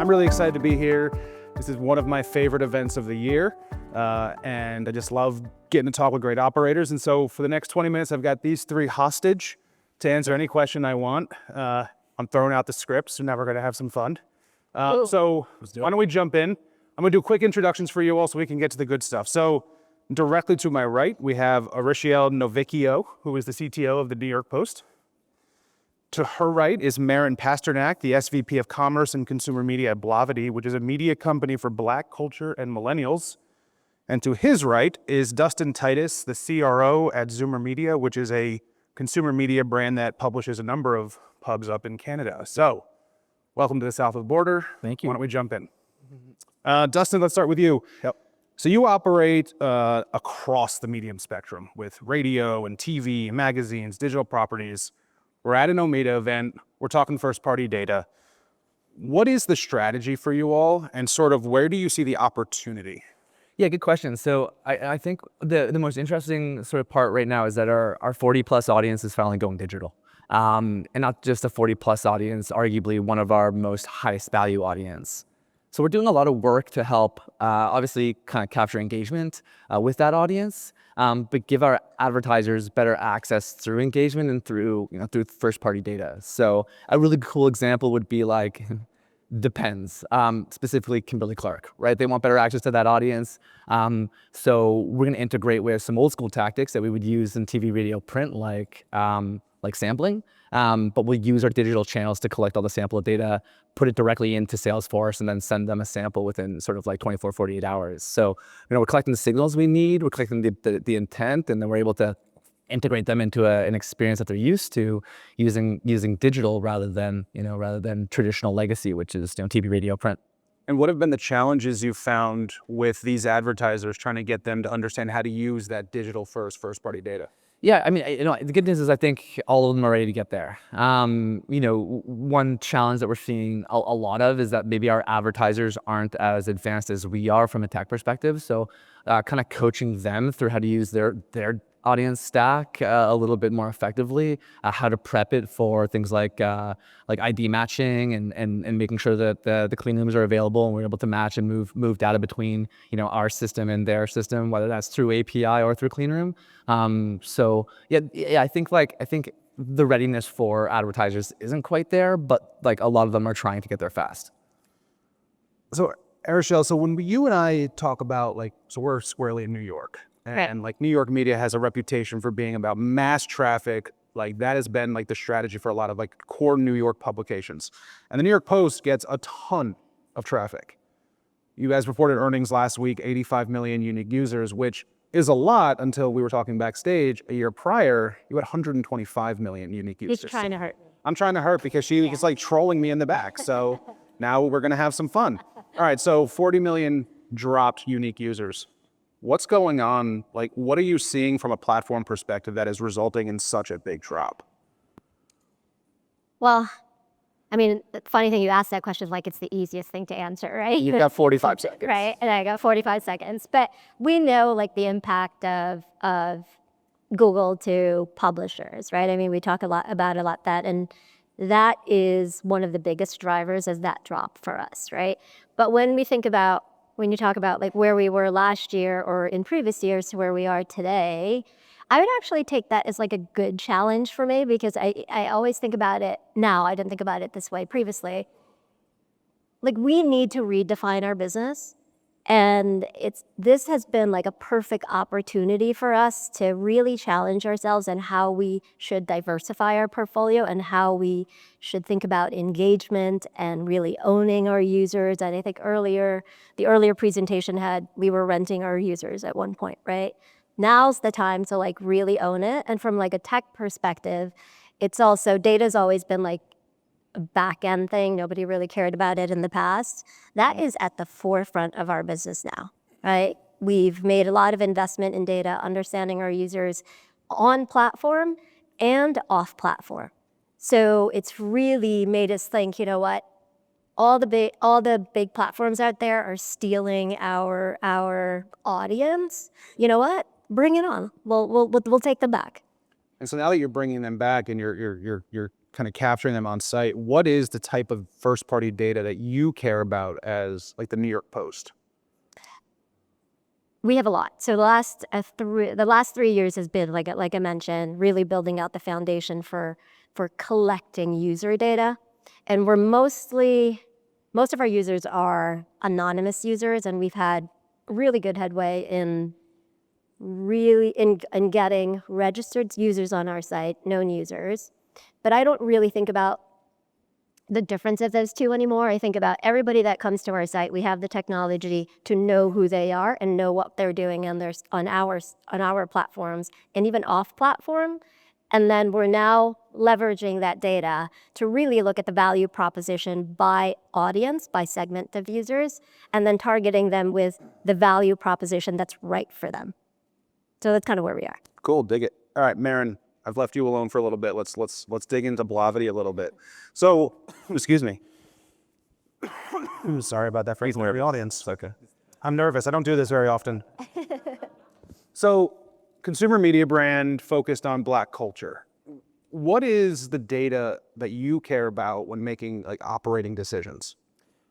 I'm really excited to be here. This is one of my favorite events of the year, and I just love getting to talk with great operators. And so for the next 20 minutes, I've got these three hostage to answer any question I want. I'm throwing out the scripts, so now we're gonna have some fun. So why don't we jump in? I'm gonna do quick introductions for you all so we can get to the good stuff. So directly to my right, we have Ariscielle Novicio, who is the CTO of the New York Post. To her right is Merin, Pasternak, the SVP of Commerce and Consumer Media at Blavity, which is a media company for Black culture and millennials. And to his right is Dustin Titus, the CRO at Zoomer Media, which is a consumer media brand that publishes a number of pubs up in Canada. So, welcome to the south of the border. Thank you. Why don't we jump in? Dustin, let's start with you. Yep. So you operate across the medium spectrum with radio and TV, magazines, digital properties. We're at an Omeda event. We're talking first-party data. What is the strategy for you all, and sort of where do you see the opportunity? Yeah, good question. So I think the most interesting sort of part right now is that our 40-plus audience is finally going digital. And not just a 40-plus audience, arguably one of our most highest value audience. So we're doing a lot of work to help, obviously, kind of capture engagement with that audience, but give our advertisers better access through engagement and through first-party data. So a really cool example would be like Depends, specifically Kimberly-Clark, right? They want better access to that audience. So we're going to integrate with some old school tactics that we would use in TV, radio, print, like sampling. But we'll use our digital channels to collect all the sample data, put it directly into Salesforce, and then send them a sample within sort of like 24, 48 hours. So, we're collecting the signals we need, we're collecting the intent, and then we're able to integrate them into an experience that they're used to using digital rather than traditional legacy, which is TV, radio, print. And what have been the challenges you've found with these advertisers trying to get them to understand how to use that digital first-party data? Yeah, I mean, the good news is I think all of them are ready to get there. One challenge that we're seeing a lot of is that maybe our advertisers aren't as advanced as we are from a tech perspective. So kind of coaching them through how to use their audience stack a little bit more effectively, how to prep it for things like ID matching and making sure that the clean rooms are available and we're able to match and move data between our system and their system, whether that's through API or through clean room. So I think the readiness for advertisers isn't quite there, but a lot of them are trying to get there fast. So Ariscielle, so when you and I talk about so we're squarely in New York. And New York media has a reputation for being about mass traffic. That has been the strategy for a lot of core New York publications. And the New York Post gets a ton of traffic. You guys reported earnings last week, 85 million unique users, which is a lot until we were talking backstage. A year prior, you had 125 million unique users. He's trying to hurt me. I'm trying to hurt because she is trolling me in the back. So now we're gonna have some fun. All right, so 40 million dropped unique users. What's going on? What are you seeing from a platform perspective that is resulting in such a big drop? Well, I mean, the funny thing you asked that question is it's the easiest thing to answer, right? You've got 45 seconds. Right, and I got 45 seconds. But we know the impact of Google to publishers, right? I mean, we talk a lot about that, and that is one of the biggest drivers as that drop for us, right? But when you talk about where we were last year or in previous years to where we are today, I would actually take that as a good challenge for me, because I always think about it now. I didn't think about it this way previously. We need to redefine our business. And this has been a perfect opportunity for us to really challenge ourselves and how we should diversify our portfolio and how we should think about engagement and really owning our users. And I think the earlier presentation we were renting our users at one point, right? Now's the time to really own it. And from a tech perspective, it's also, data's always been a back end thing. Nobody really cared about it in the past. That is at the forefront of our business now, right? We've made a lot of investment in data, understanding our users on platform and off platform. So it's really made us think, what? All the big platforms out there are stealing our audience. You know what? Bring it on. We'll take them back. And so now that you're bringing them back and you're kind of capturing them on site, what is the type of first-party data that you care about as like the New York Post? We have a lot. So the last 3 years has been, like I mentioned, really building out the foundation for collecting user data. And most of our users are anonymous users, and we've had really good headway in getting registered users on our site, known users. But I don't really think about the difference of those two anymore. I think about everybody that comes to our site. We have the technology to know who they are and know what they're doing on our platforms and even off platform. And then we're now leveraging that data to really look at the value proposition by audience, by segment of users, and then targeting them with the value proposition that's right for them. So that's kind of where we are. Cool, dig it. All right, Merin, I've left you alone for a little bit. Let's dig into Blavity a little bit. So, excuse me. Sorry about that for the audience. It's okay. I'm nervous. I don't do this very often. So, consumer media brand focused on Black culture. What is the data that you care about when making like operating decisions?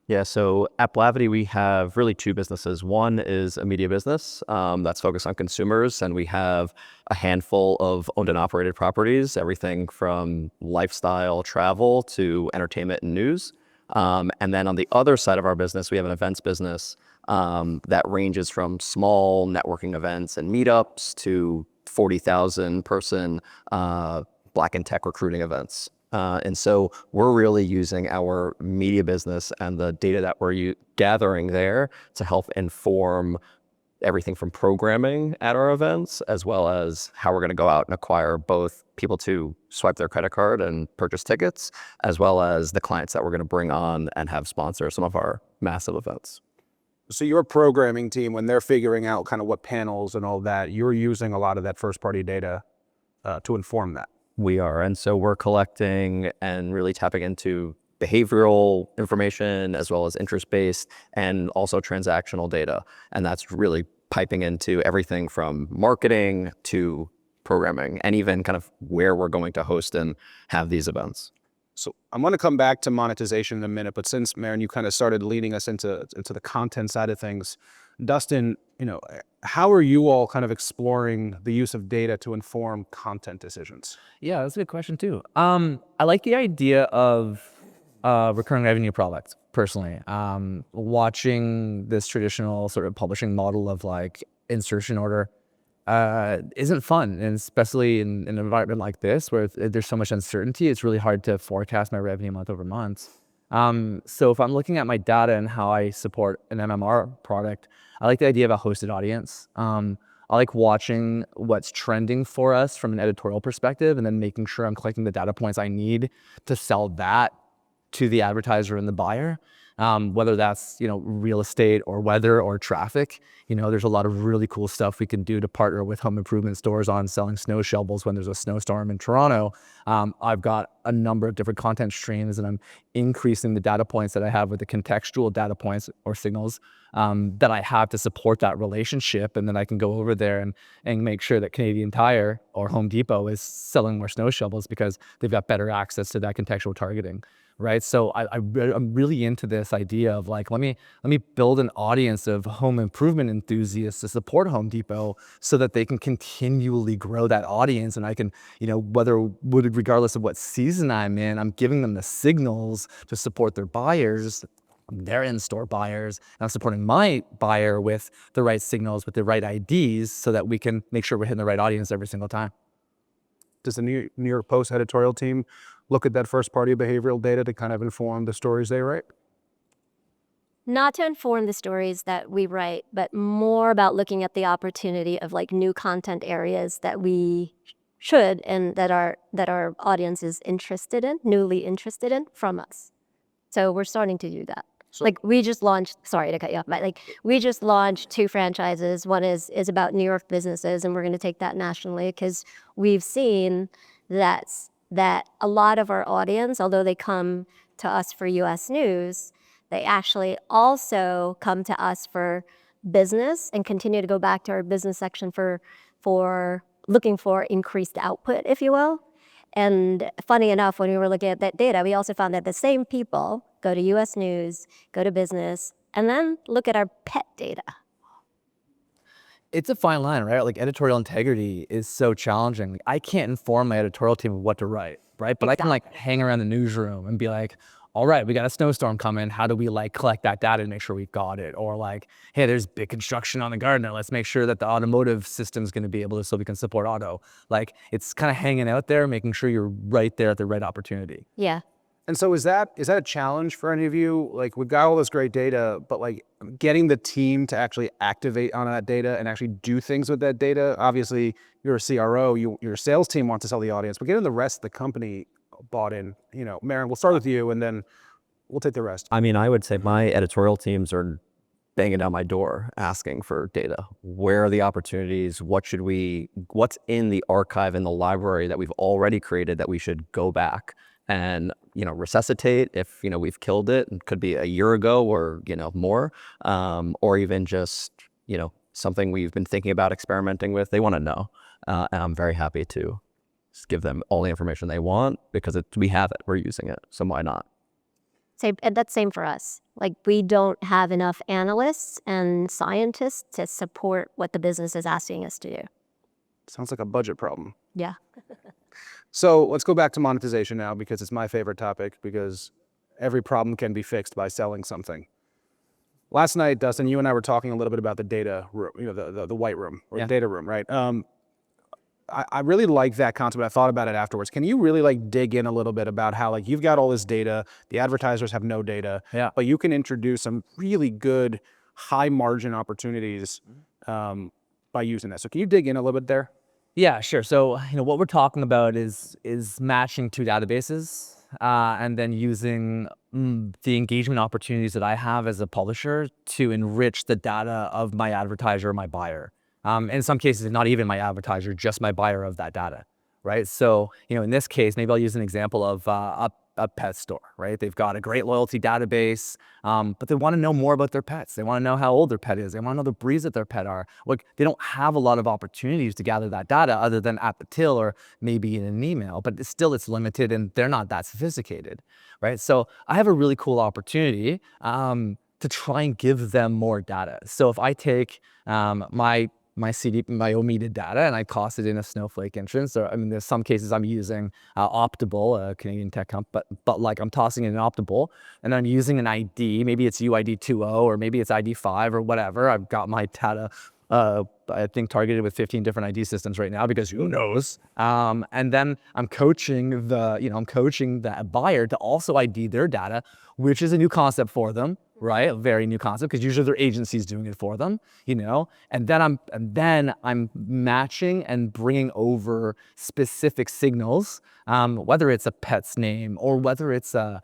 Yeah, so at Blavity, we have really two businesses. One is a media business that's focused on consumers, and we have a handful of owned and operated properties, everything from lifestyle, travel to entertainment and news. And then on the other side of our business, we have an events business that ranges from small networking events and meetups to 40,000 person Black and tech recruiting events. And so we're really using our media business and the data that we're gathering there to help inform everything from programming at our events, as well as how we're going to go out and acquire both people to swipe their credit card and purchase tickets, as well as the clients that we're going to bring on and have sponsor some of our massive events. So your programming team, when they're figuring out kind of what panels and all that, you're using a lot of that first-party data to inform that. We are. And so we're collecting and really tapping into behavioral information as well as interest-based and also transactional data. And that's really piping into everything from marketing to programming and even kind of where we're going to host and have these events. So I'm going to come back to monetization in a minute, but since Merin, you kind of started leading us into the content side of things, Dustin, how are you all kind of exploring the use of data to inform content decisions? Yeah, that's a good question too. I like the idea of recurring revenue products personally. Watching this traditional sort of publishing model of like insertion order isn't fun, and especially in an environment like this where there's so much uncertainty, it's really hard to forecast my revenue month over month. So if I'm looking at my data and how I support an MMR product, I like the idea of a hosted audience. I like watching what's trending for us from an editorial perspective and then making sure I'm collecting the data points I need to sell that to the advertiser and the buyer. Whether that's, real estate or weather or traffic, there's a lot of really cool stuff we can do to partner with home improvement stores on selling snow shovels when there's a snowstorm in Toronto. I've got a number of different content streams, and I'm increasing the data points that I have with the contextual data points or signals that I have to support that relationship. And then I can go over there and make sure that Canadian Tire or Home Depot is selling more snow shovels because they've got better access to that contextual targeting. Right. So I'm really into this idea of like, let me build an audience of home improvement enthusiasts to support Home Depot so that they can continually grow that audience. And I can, regardless of what season I'm in, I'm giving them the signals to support their buyers, their in-store buyers. And I'm supporting my buyer with the right signals, with the right IDs so that we can make sure we're hitting the right audience every single time. Does the New York Post editorial team look at that first-party behavioral data to kind of inform the stories they write? Not to inform the stories that we write, but more about looking at the opportunity of like new content areas that we should and that our audience is newly interested in from us. So we're starting to do that. So, we just launched, sorry to cut you off, but we just launched 2 franchises. One is about New York businesses, and we're going to take that nationally because we've seen that a lot of our audience, although they come to us for US news, they actually also come to us for business and continue to go back to our business section for looking for increased output, if you will. And funny enough, when we were looking at that data, we also found that the same people go to US News, go to business, and then look at our pet data. It's a fine line, right? Like editorial integrity is so challenging. Like, I can't inform my editorial team of what to write, right? But I can like hang around the newsroom and be like, all right, we got a snowstorm coming. How do we like collect that data and make sure we've got it? Or like, hey, there's big construction on the Gardner. Let's make sure that the automotive system is going to be able to, so we can support auto. Like, it's kind of hanging out there, making sure you're right there at the right opportunity. Yeah. And so is that a challenge for any of you? Like, we've got all this great data, but like getting the team to actually activate on that data and actually do things with that data. Obviously, you're a CRO, your sales team wants to sell the audience, but getting the rest of the company bought in. Merin, we'll start with you and then we'll take the rest. I mean, I would say my editorial teams are banging down my door asking for data. Where are the opportunities? What's in the archive in the library that we've already created that we should go back and resuscitate if we've killed it? It could be a year ago or more, or even just something we've been thinking about experimenting with. They want to know, and I'm very happy to just give them all the information they want because we have it, we're using it, so why not? Same, and that's same for us. Like, we don't have enough analysts and scientists to support what the business is asking us to do. Sounds like a budget problem. Yeah. So let's go back to monetization now, because it's my favorite topic, because every problem can be fixed by selling something. Last night, Dustin, you and I were talking a little bit about the data room, the white room, or the data room, right? I really like that concept. I thought about it afterwards. Can you really like dig in a little bit about how like you've got all this data, the advertisers have no data, but you can introduce some really good high margin opportunities by using that. So can you dig in a little bit there? Yeah, sure. So what we're talking about is matching two databases and then using the engagement opportunities that I have as a publisher to enrich the data of my advertiser or my buyer. In some cases, not even my advertiser, just my buyer of that data, right? So, in this case, maybe I'll use an example of a pet store, right? They've got a great loyalty database, but they want to know more about their pets. They want to know how old their pet is. They want to know the breeds that their pet are. Like, they don't have a lot of opportunities to gather that data other than at the till or maybe in an email, but it's limited and they're not that sophisticated, right? So I have a really cool opportunity to try and give them more data. So if I take my Omeda data and I toss it in a Snowflake instance, or there's some cases I'm using Optable, a Canadian tech company, but like I'm tossing in an Optable and I'm using an ID, maybe it's UID 2.0 or maybe it's ID 5 or whatever. I've got my data, I think targeted with 15 different ID systems right now because who knows? And then I'm coaching the buyer to also ID their data, which is a new concept for them. Right, a very new concept because usually their agency's doing it for them, And then I'm matching and bringing over specific signals, whether it's a pet's name or whether it's a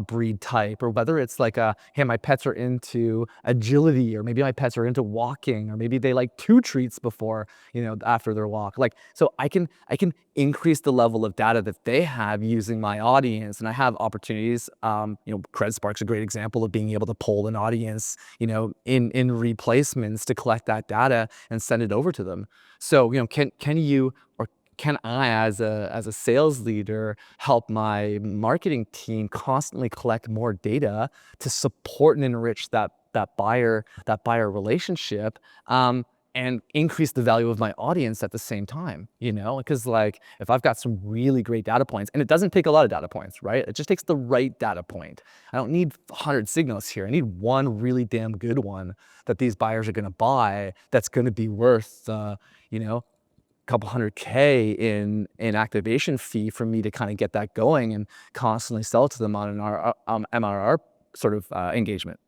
breed type or whether it's like hey, my pets are into agility or maybe my pets are into walking or maybe they like 2 treats before after their walk. Like, so I can increase the level of data that they have using my audience, and I have opportunities. CredSpark's a great example of being able to pull an audience, in replacements to collect that data and send it over to them. So, can I, as a sales leader, help my marketing team constantly collect more data to support and enrich that buyer relationship, and increase the value of my audience at the same time, because like if I've got some really great data points, and it doesn't take a lot of data points, right? It just takes the right data point. I don't need 100 signals here. I need one really damn good one that these buyers are going to buy that's going to be worth, couple $100K in activation fee for me to kind of get that going and constantly sell to them on an MRR sort of engagement.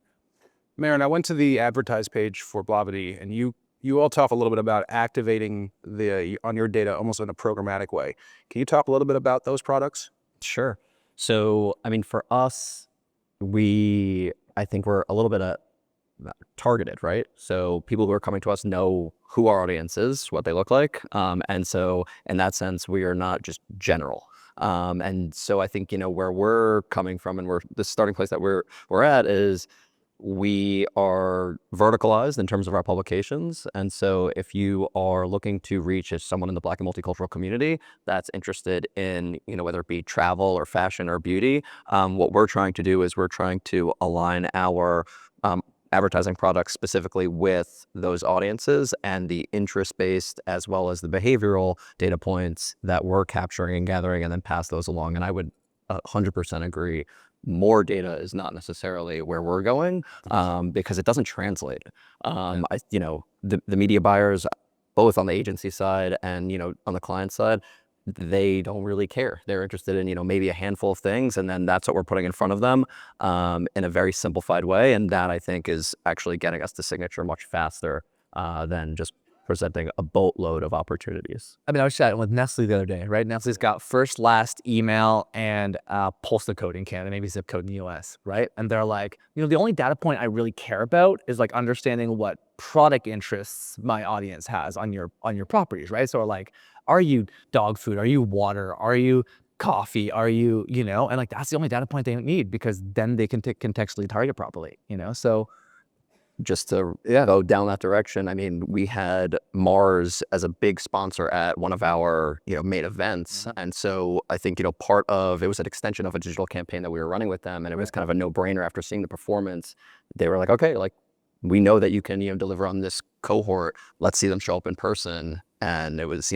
Merin, I went to the advertise page for Blavity, and you all talk a little bit about activating on your data almost in a programmatic way. Can you talk a little bit about those products? Sure. So, for us, I think we're a little bit targeted, right? So people who are coming to us know who our audience is, what they look like. And so in that sense, we are not just general. And so I think, where we're coming from and the starting place that we're at is we are verticalized in terms of our publications. And so if you are looking to reach someone in the Black and multicultural community that's interested in, whether it be travel or fashion or beauty, what we're trying to do is we're trying to align our advertising products specifically with those audiences and the interest-based as well as the behavioral data points that we're capturing and gathering, and then pass those along. And I would 100% agree. More data is not necessarily where we're going, because it doesn't translate. The media buyers, both on the agency side and on the client side, they don't really care. They're interested in maybe a handful of things, and then that's what we're putting in front of them in a very simplified way. And that, I think, is actually getting us to signature much faster than just presenting a boatload of opportunities. I mean, I was chatting with Nestle the other day, right? Nestle's got first, last, email, and postal code in Canada, maybe zip code in the US, right? And they're like, the only data point I really care about is like understanding what product interests my audience has on your properties, right? So like, are you dog food? Are you water? Are you coffee? Are you, and like, that's the only data point they need, because then they can contextually target properly, So just to go down that direction, I mean, we had Mars as a big sponsor at one of our, main events. And so I think, it was an extension of a digital campaign that we were running with them. And it was kind of a no-brainer after seeing the performance. They were like, okay, like, we know that you can, deliver on this cohort. Let's see them show up in person. And it was,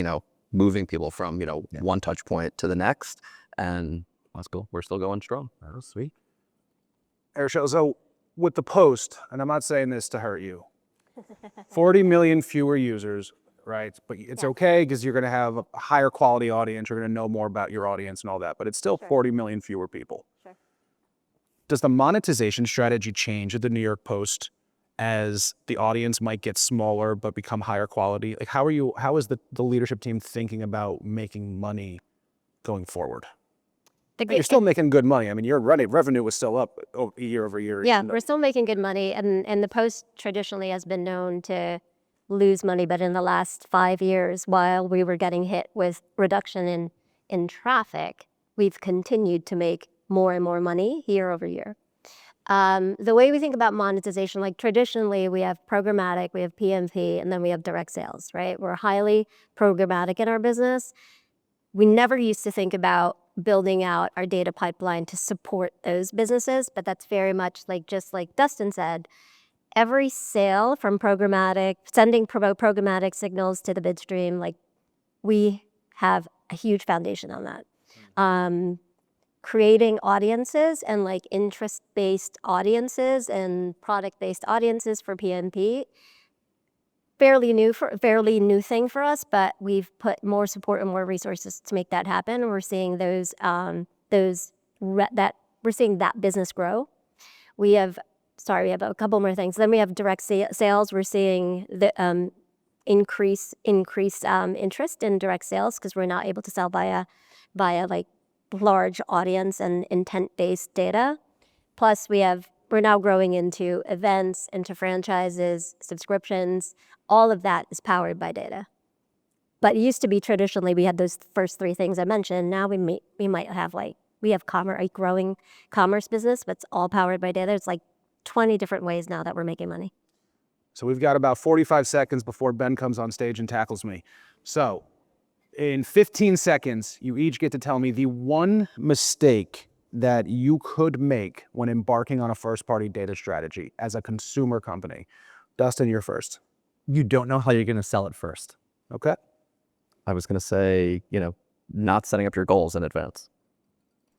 moving people from, one touch point to the next. And that's cool. We're still going strong. that was sweet. Ariscielle, so with the post, and I'm not saying this to hurt you, 40 million fewer users, right? But it's okay, because you're going to have a higher quality audience. You're going to know more about your audience and all that. But it's still 40 million fewer people. Sure. Does the monetization strategy change at the New York Post as the audience might get smaller but become higher quality? Like, how is the leadership team thinking about making money going forward? You're still making good money. I mean, your revenue was still up year over year. Yeah, we're still making good money, and the Post traditionally has been known to lose money, but in the last 5 years, while we were getting hit with reduction in traffic, we've continued to make more and more money year over year. The way we think about monetization, like traditionally we have programmatic, we have PMP, and then we have direct sales, right? We're highly programmatic in our business. We never used to think about building out our data pipeline to support those businesses, but that's very much like, just like Dustin said, every sale from programmatic, sending programmatic signals to the bid stream, like, we have a huge foundation on that. Creating audiences and like interest-based audiences and product-based audiences for PMP, fairly new thing for us, but we've put more support and more resources to make that happen. And we're seeing we're seeing that business grow. We have a couple more things. Then we have direct sales. We're seeing the increased interest in direct sales, because we're now able to sell via like large audience and intent-based data. Plus we're now growing into events, into franchises, subscriptions. All of that is powered by data. But it used to be traditionally we had those first three things I mentioned. Now we might have we have a growing commerce business, but it's all powered by data. It's like 20 different ways now that we're making money. So we've got about 45 seconds before Ben comes on stage and tackles me. So in 15 seconds, you each get to tell me the one mistake that you could make when embarking on a first-party data strategy as a consumer company. Dustin, you're first. You don't know how you're going to sell it first. Okay. I was going to say, not setting up your goals in advance.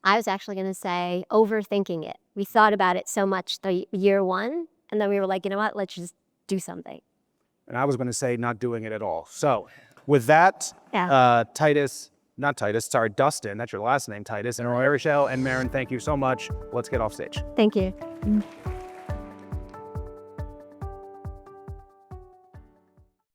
I was actually going to say overthinking it. We thought about it so much the year one, and then we were like, you know what, let's just do something. And I was going to say not doing it at all. So with that, Dustin, that's your last name, Titus, and Ariscielle and Merin, thank you so much. Let's get off stage. Thank you.